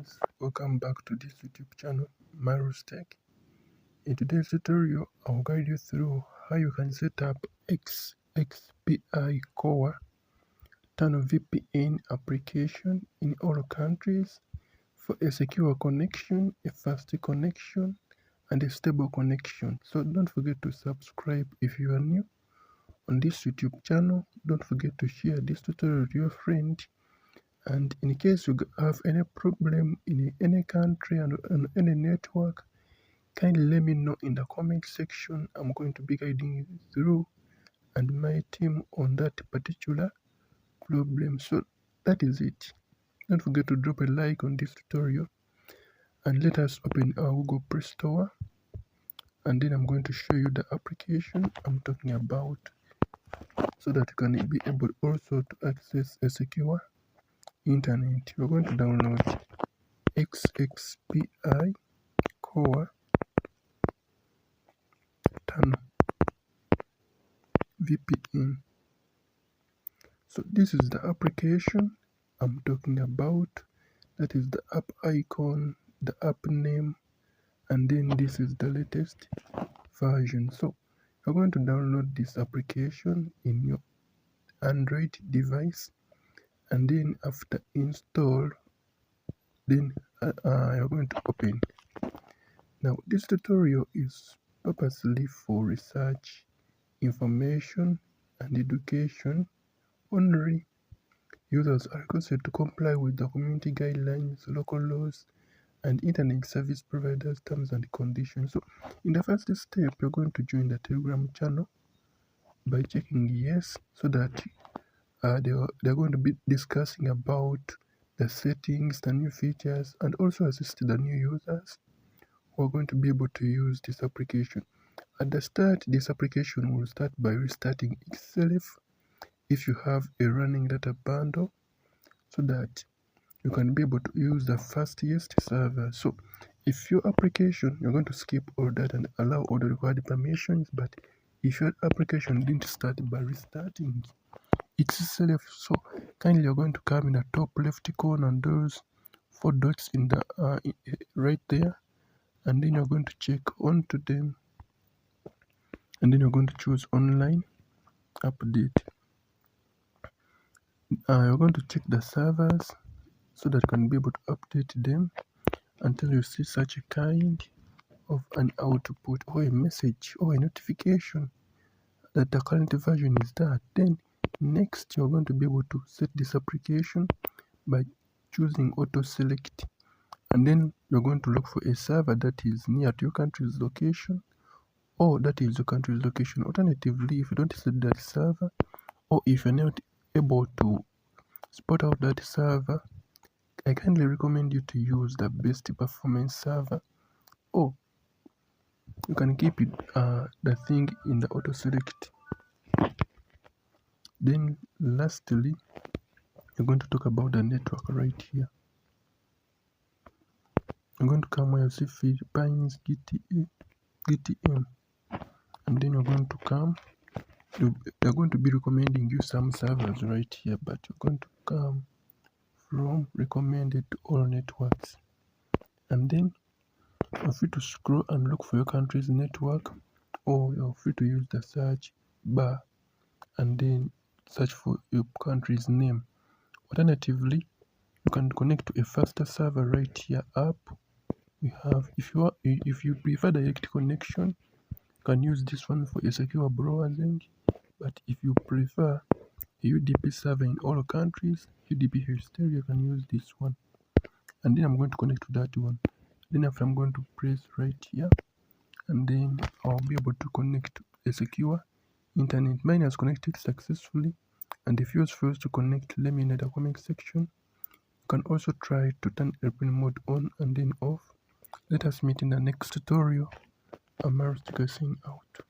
guys, welcome back to this YouTube channel, Maru's Tech. In today's tutorial, I'll guide you through how you can set up XXPICore Tunnel VPN application in all countries for a secure connection, a fast connection, and a stable connection. So don't forget to subscribe if you are new on this YouTube channel. Don't forget to share this tutorial to your friend. And in case you have any problem in any country and on any network, kindly let me know in the comment section. I'm going to be guiding you through and my team on that particular problem. So that is it. Don't forget to drop a like on this tutorial and let us open our Google Play Store, and then I'm going to show you the application I'm talking about so that you can be able also to access a secure internet. We're going to download XXPICore Tunnel VPN. So this is the application I'm talking about. That is the app icon, the app name, and then this is the latest version. So you're going to download this application in your Android device, and then after install, then you're going to open. Now this tutorial is purposely for research, information, and education only. Users are requested to comply with the community guidelines, local laws, and internet service providers' terms and conditions. So in the first step, you're going to join the Telegram channel by checking yes, so that they're going to be discussing about the settings, the new features, and also assist the new users who are going to be able to use this application. At the start, this application will start by restarting itself if you have a running data bundle, so that you can be able to use the fastest server. So if your application, you're going to skip all that and allow all the required permissions, but if your application didn't start by restarting itself, so kindly you're going to come in the top left corner and those 4 dots in the right there, and then you're going to check onto them, and then you're going to choose online update. You're going to check the servers so that you can be able to update them until you see such a kind of an output or a message or a notification that the current version is that. Then next, you're going to be able to set this application by choosing auto select, and then you're going to look for a server that is near to your country's location, or that is your country's location. Alternatively, if you don't set that server, or if you're not able to spot out that server, I kindly recommend you to use the best performance server, or you can keep it the thing in the auto select. Then lastly, you're going to talk about the network right here. You're going to come where you see Philippines GTM, and then you're going to come. They're going to be recommending you some servers right here, but you're going to come from recommended to all networks, and then you're free to scroll and look for your country's network, or you're free to use the search bar and then search for your country's name. Alternatively, you can connect to a faster server right here up. We have, if you prefer direct connection, you can use this one for a secure browsing. But if you prefer a UDP server in all countries, UDP hysteria, you can use this one. And then I'm going to connect to that one. Then after, I'm going to press right here, and then I'll be able to connect to a secure internet. Mine has connected successfully, and if yours fails to connect, let me know in the comment section. You can also try to turn airplane mode on and then off. Let us meet in the next tutorial. I'm Maru's Tech, signing out.